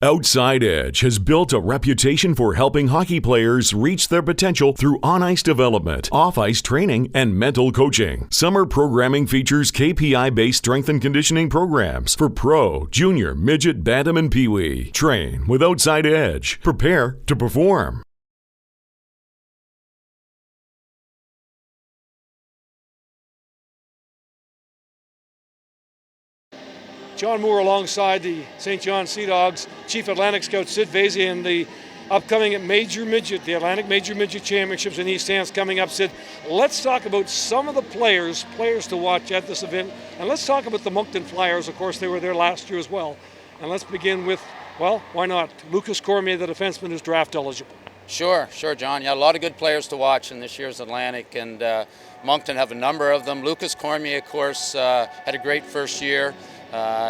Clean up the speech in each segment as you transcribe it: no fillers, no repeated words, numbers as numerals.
Outside Edge has built a reputation for helping hockey players reach their potential through on-ice development, off-ice training, and mental coaching. Summer programming features KPI-based strength and conditioning programs for pro, junior, midget, bantam, and peewee. Train with Outside Edge. Prepare to perform. John Moore alongside the St. John Sea Dogs, Chief Atlantic Scout Sid Vasey, and the upcoming Major Midget, the Atlantic Major Midget Championships in East Hants coming up. Sid, let's talk about some of the players to watch at this event, and let's talk about the Moncton Flyers. Of course, they were there last year as well. And let's begin with, well, why not, Lucas Cormier, the defenseman who's draft eligible. Sure, John. Yeah, a lot of good players to watch in this year's Atlantic, and Moncton have a number of them. Lucas Cormier, of course, had a great first year.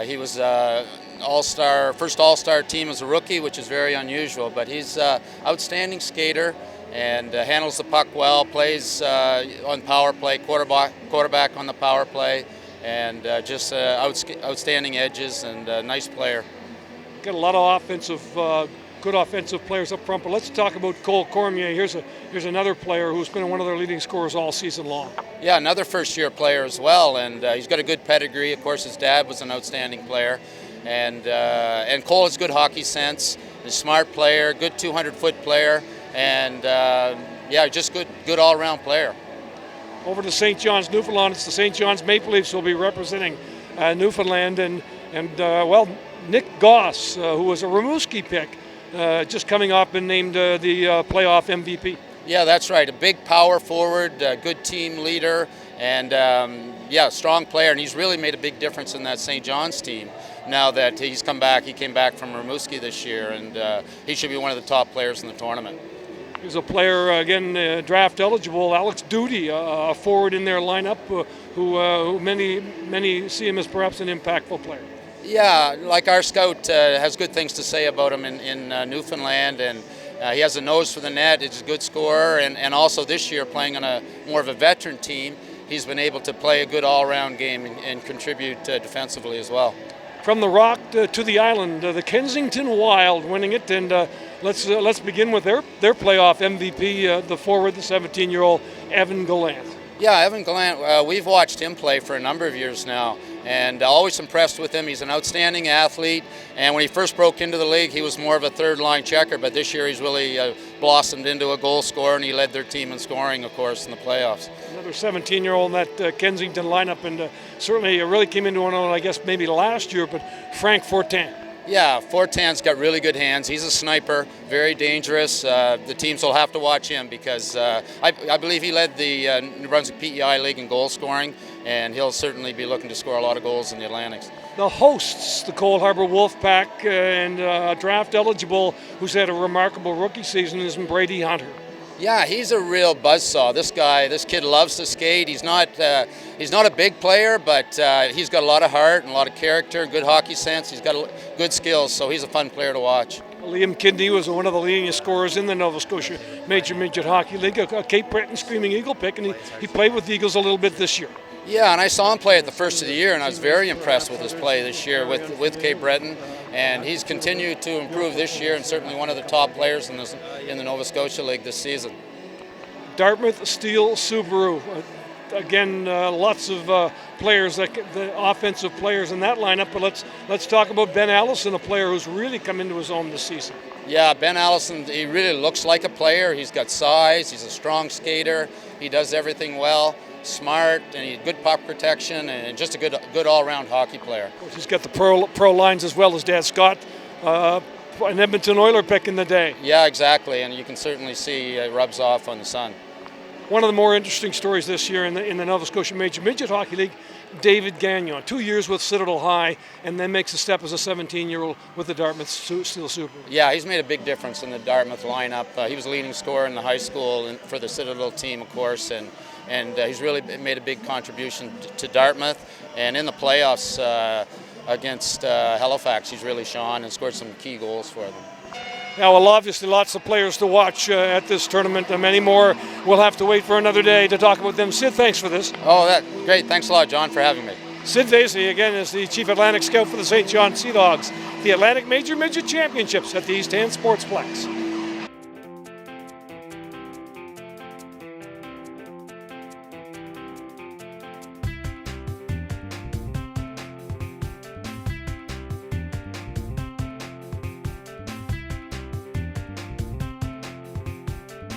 He was first all-star team as a rookie, which is very unusual, but he's an outstanding skater and handles the puck well, plays on power play, quarterback on the power play, and just outstanding edges and a nice player. Got a lot of good offensive players up front, but let's talk about Cole Cormier. Here's another player who's been one of their leading scorers all season long. Yeah, another first-year player as well, and he's got a good pedigree. Of course, his dad was an outstanding player, and Cole has good hockey sense. He's a smart player, good 200-foot player, and just good all-around player. Over to St. John's, Newfoundland. It's the St. John's Maple Leafs who will be representing Newfoundland, and Nick Goss, who was a Rimouski pick, just coming up and named the playoff MVP. Yeah, that's right. A big power forward, good team leader, and strong player. And he's really made a big difference in that St. John's team now that he's come back. He came back from Rimouski this year, and he should be one of the top players in the tournament. He's a player, again, draft eligible. Alex Doody, a forward in their lineup, who many see him as perhaps an impactful player. Yeah, like our scout has good things to say about him in Newfoundland, and he has a nose for the net. He's a good scorer, and also this year playing on more of a veteran team, he's been able to play a good all-around game and contribute defensively as well. From the Rock to the Island, the Kensington Wild winning it, and let's begin with their playoff MVP, the forward, the 17-year-old Evan Goliath. Yeah, Evan Goliath, we've watched him play for a number of years now, and always impressed with him. He's an outstanding athlete, and when he first broke into the league, he was more of a third-line checker, but this year he's really blossomed into a goal scorer, and he led their team in scoring, of course, in the playoffs. Another 17-year-old in that Kensington lineup, and certainly really came into one, I guess, maybe last year, but Frank Fortin. Yeah, Fortin's got really good hands. He's a sniper, very dangerous. The teams will have to watch him because I believe he led the New Brunswick PEI League in goal scoring, and he'll certainly be looking to score a lot of goals in the Atlantics. The hosts, the Cole Harbour Wolfpack, and draft eligible, who's had a remarkable rookie season, is Brady Hunter. Yeah, he's a real buzzsaw. This kid loves to skate. He's not a big player, but he's got a lot of heart and a lot of character, good hockey sense. He's got good skills, so he's a fun player to watch. Liam Kidney was one of the leading scorers in the Nova Scotia Major Midget Hockey League, a Cape Breton Screaming Eagle pick, and he played with the Eagles a little bit this year. Yeah, and I saw him play at the first of the year, and I was very impressed with his play this year with Cape Breton, and he's continued to improve this year, and certainly one of the top players in the Nova Scotia League this season. Dartmouth Steel Subaru. Again, lots of players, the offensive players in that lineup, but let's talk about Ben Allison, a player who's really come into his own this season. Yeah, Ben Allison, he really looks like a player. He's got size, he's a strong skater, he does everything well, smart, and he's good puck protection, and just a good all-around hockey player. Of course, he's got the pro lines as well as Dad Scott, an Edmonton Oiler pick in the day. Yeah, exactly, and you can certainly see it rubs off on the sun. One of the more interesting stories this year in the Nova Scotia Major Midget Hockey League, David Gagnon, 2 years with Citadel High, and then makes a step as a 17-year-old with the Dartmouth Steel Subaru. Yeah, he's made a big difference in the Dartmouth lineup. He was leading scorer in the high school for the Citadel team, of course, and he's really made a big contribution to Dartmouth. And in the playoffs against Halifax, he's really shone and scored some key goals for them. Now, well, obviously lots of players to watch at this tournament, and many more. We'll have to wait for another day to talk about them. Sid, thanks for this. Oh, great. Thanks a lot, John, for having me. Sid Vasey, again, is the Chief Atlantic Scout for the St. John Sea Dogs. The Atlantic Major Midget Championships at the East Hants Sportsplex.